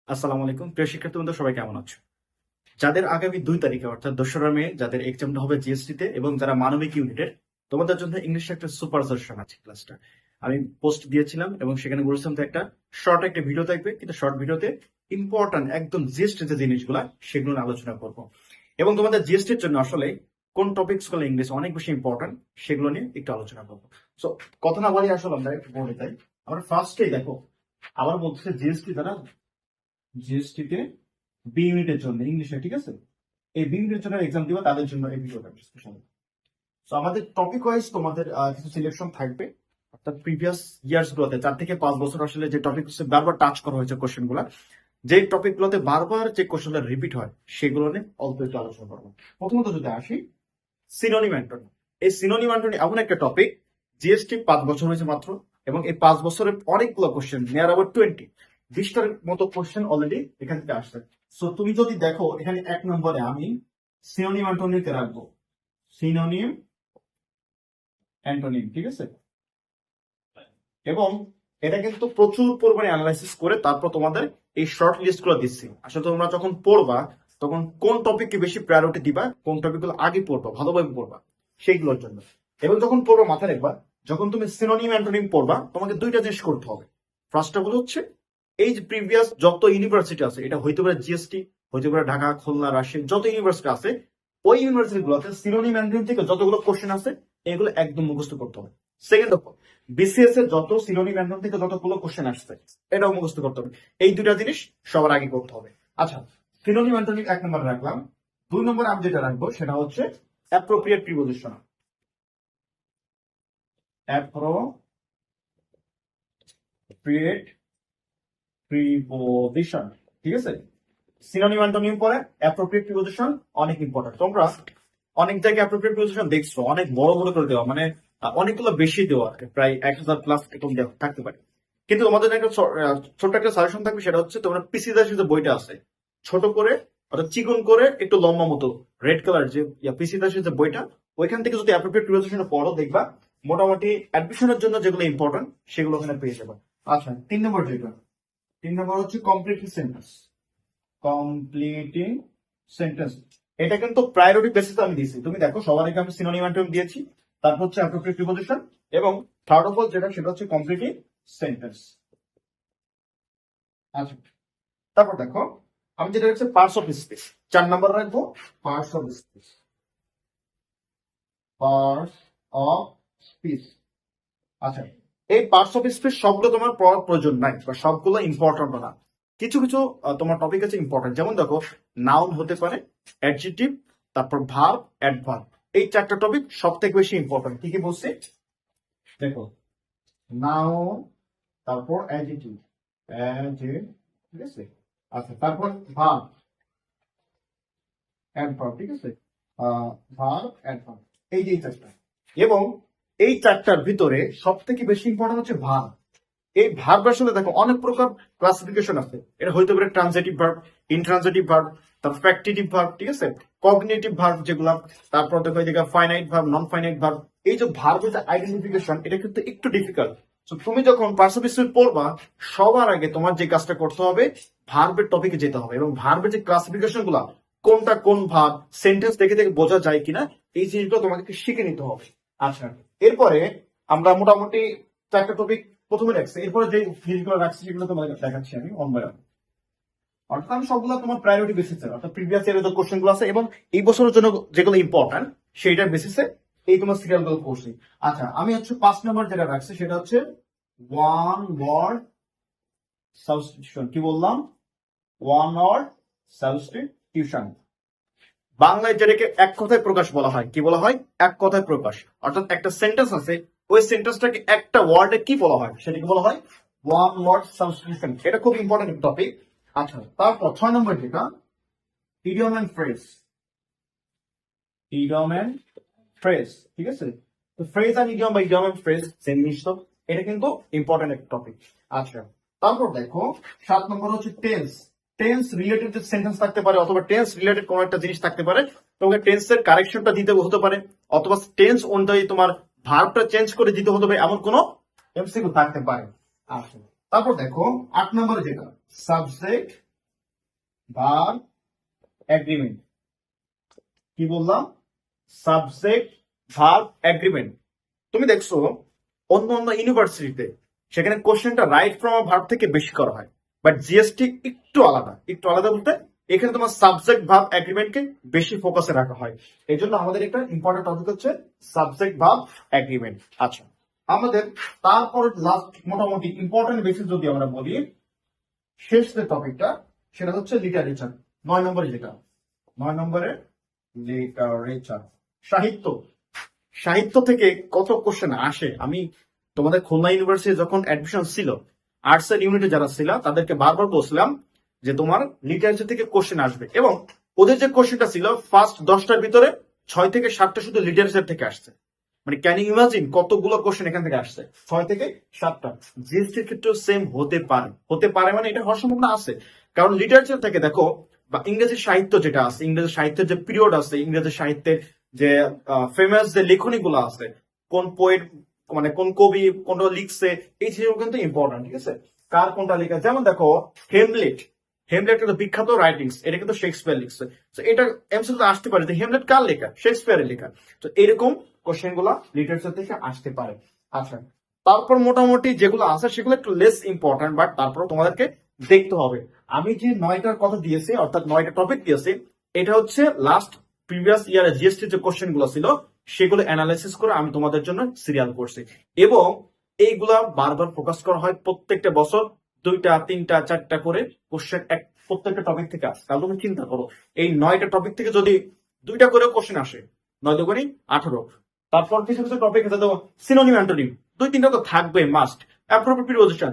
আসসালামু আলাইকুম প্রিয় শিক্ষার্থী বন্ধু, সবাই কেমন আছো? যাদের আগামী 2 তারিখে অর্থাৎ 2রা মে যাদের এক্সামটা হবে জিএসটি তে এবং যারা মানবিক ইউনিটের, তোমাদের জন্য ইংলিশে একটা সুপার সাজেশন আছে। ক্লাসটা আমি পোস্ট দিয়েছিলাম এবং সেখানে বলেছিলাম তো একটা শর্ট একটা ভিডিও থাকবে, কিন্তু শর্ট ভিডিওতে ইম্পর্টেন্ট একদম জিএসটি যে জিনিসগুলো সেগুলো নিয়ে আলোচনা করব। এবং তোমাদের জিএসটির জন্য আসলে কোন টপিকস গুলো ইংলিশ অনেক বেশি ইম্পর্টেন্ট সেগুলো নিয়ে একটু আলোচনা করবো। সো কথা না বলি আসলে আমরা একটু বলে যাই। আমরা ফার্স্টেই দেখো, আবার বলছে জিএসটি দ্বারা জিএসটি তে বি ইউনিটের জন্য ইংলিশে, ঠিক আছে? এই বি ইউনিটের জন্য এক্সাম দিবা, তাদের জন্য এই ভিডিওটা স্পেশাল। তো আমাদের টপিক ওয়াইজ তোমাদের কিছু সিলেকশন থাকবে, অর্থাৎ প্রিভিয়াস ইয়ার্স গুলোতে 4 থেকে 5 বছর আসলে যে টপিক বারবার টাচ করা হয়েছে কোশ্চেন গুলা, যে টপিক গুলোতে বারবার যে কোশ্চেনটা রিপিট হয় সেগুলো নিয়ে অল্প একটু আলোচনা করবো। প্রথমত যদি আসি সিনোনিম অ্যান্টোনিম, এই সিনোনিম অ্যান্টোনিম এমন একটা টপিক, জিএসটি 5 বছর হয়েছে মাত্র, এবং এই 5 বছরে অনেকগুলো কোশ্চেন, নিয়ার আবার 20টার মতো কোশ্চেন অলরেডি এখান থেকে আসছে। সো তুমি যদি দেখো এখানে 1 নম্বরে আমি সিনোনিম অ্যান্টোনিমকে রাখবো, সিনোনিম অ্যান্টোনিম, ঠিক আছে? এবং এটা কিন্তু প্রচুর পরিমাণে অ্যানালাইসিস করে তারপর তোমাদের এই শর্ট লিস্ট গুলো দিচ্ছি। আসলে তোমরা যখন পড়বা তখন কোন টপিককে বেশি প্রায়োরিটি দিবা, কোন টপিক গুলো আগে পড়বা, ভালোভাবে পড়বা সেইগুলোর জন্য। এবং যখন পড়বা মাথায় রাখবা, যখন তুমি সিনোনিম অ্যান্টোনিম পড়বা তোমাকে 2টা জিনিস করতে হবে। ফার্স্ট অফ অল হচ্ছে এই যে প্রিভিয়াস যত ইউনিভার্সিটি আছে, এটা হইতে পারে জিএসটি, হইতে পারে ঢাকা, খুলনা, রাজশাহী, যত ইউনিভার্সিটি আছে ওই ইউনিভার্সিটি গুলোতে সিনোনিম অ্যান্টোনিম থেকে যতগুলো কোশ্চেন আছে এগুলো একদম মুখস্থ করতে হবে। সেকেন্ড অফ অল বিসিএস এর যত সিনোনিম অ্যান্টোনিম থেকে যতগুলো কোশ্চেন আসছে এটাও মুখস্থ করতে হবে। এই 2টা জিনিস সবার আগে করতে হবে। আচ্ছা, সিনোনিম অ্যান্টোনিম 1 নম্বরে রাখলাম। 2 নম্বরে আমি যেটা রাখবো সেটা হচ্ছে অ্যাপ্রোপ্রিয়েট প্রিপোজিশন। অ্যাপ্রোপ্রিয়েট প্রিপোজিশন, ঠিক আছে? সিনোনিম অ্যান্টোনিম পরে অ্যাপ্রোপ্রিয়েট প্রিপোজিশন অনেক ইম্পর্টেন্ট। তোমরা অনেক জায়গায় অ্যাপ্রোপ্রিয়েট প্রিপোজিশন দেখছো অনেক বড় বড় করে দেওয়া, মানে অনেকগুলো বেশি দেওয়া, প্রায় 1000+ এরকম থাকতে পারে। কিন্তু তোমাদের একটা ছোট্ট একটা সাজেশন থাকবে, সেটা হচ্ছে তোমরা পিসি দাসের যে বইটা আছে ছোট করে অর্থাৎ চিকন করে একটু লম্বা মতো রেড কালার যে পিসি দাসের যে বইটা, ওইখান থেকে যদি অ্যাপ্রোপ্রিয়েট প্রিপোজিশন পড়ো দেখবা মোটামুটি অ্যাডমিশনের জন্য যেগুলো ইম্পর্টেন্ট সেগুলো ওখানে পেয়ে যাবে। আচ্ছা, 3 নম্বর যেটা, 3 নম্বর হচ্ছে কমপ্লিটিং সেন্টেন্স। কমপ্লিটিং সেন্টেন্স এটা কিন্তু প্রায়োরিটি বেসিস আমি দিয়েছি। তুমি দেখো সবার আগে আমি সিনোনিম অ্যান্টোনিম দিয়েছি, তারপর হচ্ছে অ্যাপ্রোপ্রিয়েট প্রিপোজিশন, এবং থার্ড অফ অল যেটা সেটা হচ্ছে কমপ্লিটিং সেন্টেন্স। আচ্ছা, তারপর দেখো আমি যেটা হচ্ছে পার্টস অফ স্পিচ 4 নম্বর রাখবো। Parts of speech, parts of speech. আচ্ছা, এই পার্টস অফ স্পিচ সবগুলো তোমার পড়ার প্রয়োজন নাই বা সবগুলো ইম্পর্টেন্ট না। কিছু কিছু তোমার টপিক আছে ইম্পর্টেন্ট, যেমন দেখো নাউন হতে পারে, অ্যাডজেক্টিভ, তারপর ভার্ব, অ্যাডভার্ব। এই 4টা টপিক সব থেকে বেশি ইম্পর্টেন্ট। কি কি বলছি দেখো, নাউন, তারপর অ্যাডজেক্টিভ, ঠিক আছে? আচ্ছা, তারপর ভার্ব, অ্যাডভার্ব, ঠিক আছে? ভার্ব, অ্যাডভার্ব, এই যে 4টা। এবং এই 4টার ভিতরে সব থেকে বেশি ইম্পর্টেন্ট হচ্ছে ভার্ব। এই ভার্ব আসলে দেখো অনেক প্রকার ক্লাসিফিকেশন আছে। এটা হইতে পারে ট্রানজিটিভ ভার্ব, ইনট্রানজিটিভ ভার্ব, তারপর ফ্যাক্টিটিভ ভার্ব, ঠিক আছে? কগনিটিভ ভার্ব যেগুলা, তারপর দেখো এদিকে finite verb, non finite verb. এই যে ভার্বের যে আইডেন্টিফিকেশন এটা কিন্তু একটু ডিফিকাল্ট। তো তুমি যখন পার্টস অফ স্পিচ পড়বা সবার আগে তোমার যে কাজটা করতে হবে ভার্বের টপিকে যেতে হবে, এবং ভার্বের যে ক্লাসিফিকেশন গুলা কোনটা কোন ভার্ব সেন্টেন্স দেখে দেখে বোঝা যায় কিনা এই জিনিসগুলো তোমাকে শিখে নিতে হবে। আচ্ছা, এরপরে আমরা মোটামুটি 4টা টপিক প্রথমে রাখছি, এরপরে যে জিনিসগুলো রাখছি সেগুলো তোমাদের দেখাচ্ছি আমি অন বাই অন। অর্থাৎ আমি সবগুলো তোমার প্রায়োরিটি বেসিসে, অর্থাৎ প্রিভিয়াস ইয়ারের যে কোশ্চেন গুলো আছে এবং এই বছরের জন্য যেগুলো ইম্পর্টেন্ট সেইটার বেসিসে এই তোমার সিরিয়াল গুলো করছি। আচ্ছা, আমি হচ্ছে 5 নম্বর যেটা রাখছি সেটা হচ্ছে ওয়ান ওয়ার্ড সাবস্টিটিউশন। কি বললাম? One word substitution. বাংলায় যেটাকে এক কথায় প্রকাশ বলা হয়। কি বলা হয়? এক কথায় প্রকাশ। অর্থাৎ একটা সেন্টেন্স আছে, ওই সেন্টেন্সটাকে একটা ওয়ার্ডে কি বলা হয় সেটাকে বলা হয় ওয়ান ওয়ার্ড সাবস্টিটিউশন। এটা খুব ইম্পর্টেন্ট টপিক। আচ্ছা, তারপর 6 নম্বর যেটা idiom and phrase. Idiom and phrase, ঠিক আছে? তো ফ্রেজ আর ইডিয়ম বা ইডিয়ম এন্ড ফ্রেজ সেম জিনিস, তো এটা কিন্তু ইম্পর্টেন্ট একটা টপিক। আচ্ছা, তারপর দেখো 7 নম্বর হচ্ছে টেন্স। টেন্স রিলেটেড যে সেন্টেন্স থাকতে পারে অথবা টেন্স রিলেটেড কোনো একটা জিনিস থাকতে পারে, তোমাকে টেন্সের কারেকশনটা দিতে হতে পারে, অথবা টেন্স অনুযায়ী তোমার ভার্বটা চেঞ্জ করে দিতে হতে পারে, এমন কোনো এমসিকিউ থাকতে পারে। আচ্ছা, তারপর দেখো 8 নম্বরে যেটা সাবজেক্ট ভার্ব এগ্রিমেন্ট। কি বললাম? Subject verb agreement. তুমি দেখছো অন্য অন্য ইউনিভার্সিটিতে সেখানে কোশ্চেনটা রাইট ফ্রম ভার্ব থেকে বেশি করা হয়, বাট জিএসটি একটু আলাদা। একটু আলাদা বলতে এখানে তোমার সাবজেক্ট ভার্ব এগ্রিমেন্টকে বেশি ফোকাসে রাখা হয়। এই জন্য আমাদের একটা ইম্পর্টেন্ট টপিক হচ্ছে সাবজেক্ট ভার্ব এগ্রিমেন্ট। আচ্ছা, আমাদের তারপর লাস্ট মোটামুটি ইম্পর্টেন্ট বেসিস যদি আমরা বলি, শেষ যে টপিকটা সেটা হচ্ছে লিটারেচার। 9 নম্বরে যেটা, 9 নম্বরে লিটারেচার, সাহিত্য। সাহিত্য থেকে কত কোশ্চেন আসে, আমি তোমাদের খুলনা ইউনিভার্সিটি যখন অ্যাডমিশন ছিল, আর্টস এর ইউনিটে যারা ছিল তাদেরকে বারবার বলছিলাম যে তোমার লিটারেচার থেকে কোশ্চেন আসবে, এবং ওদের যে কোশ্চেনটা ছিল ফার্স্ট 10টার ভিতরে 6 থেকে 7টা শুধু লিটারেচার থেকে আসছে। মানে ক্যান ইউ ইমাজিন কতগুলো কোশ্চেন এখান থেকে আসছে, 6 থেকে 7টা। জিএসটির ক্ষেত্রেও সেম হতে পারে, হতে পারে মানে এটা হওয়ার সম্ভাবনা আছে। কারণ লিটারেচার থেকে দেখো, বা ইংরেজি সাহিত্য যেটা আছে, ইংরেজি সাহিত্যের যে পিরিয়ড আছে, ইংরেজি সাহিত্যের যে ফেমাস যে লেখনীগুলো আছে, কোন পোয়েট মানে কোন কবি কোনটা লিখছে, এই জিনিসগুলো কিন্তু ইম্পর্টেন্ট। ঠিক আছে, কার কোনটা লেখা, যেমন দেখো হেমলেট। হেমলেট কিন্তু বিখ্যাত রাইটিংস, এটা কিন্তু শেক্সপিয়ার লিখছে। তো এটা এমসিকিউ আসতে পারে যে হেমলেট কার লেখা, শেক্সপিয়ারের লেখা। তো এরকম কোশ্চেন গুলা লিটারেচার থেকে আসতে পারে। আচ্ছা, তারপর মোটামুটি যেগুলো আছে সেগুলো একটু লেস ইম্পর্টেন্ট, বাট তারপর তোমাদেরকে দেখতে হবে। আমি যে 9টার কথা দিয়েছি, অর্থাৎ 9টা টপিক দিয়েছি, এটা হচ্ছে লাস্ট প্রিভিয়াস ইয়ারে জিএসটি যে কোশ্চেন গুলো ছিল সেগুলো অ্যানালাইসিস করে আমি তোমাদের জন্য সিরিয়াল করছি, এবং এইগুলা বারবার ফোকাস করা হয়। প্রত্যেকটা বছর 2টা 3টা 4টা করে কোশ্চেন এক প্রত্যেকটা টপিক থেকে আসে। তাহলে তুমি চিন্তা করো, এই 9টা টপিক থেকে যদি 2টা করে কোশ্চেন আসে, 9 দুগুণে 18। তারপর কিছু কিছু টপিক আছে তো সিনোনিম অ্যান্টোনিম 2-3টা তো থাকবে মাস্ট। Appropriate preposition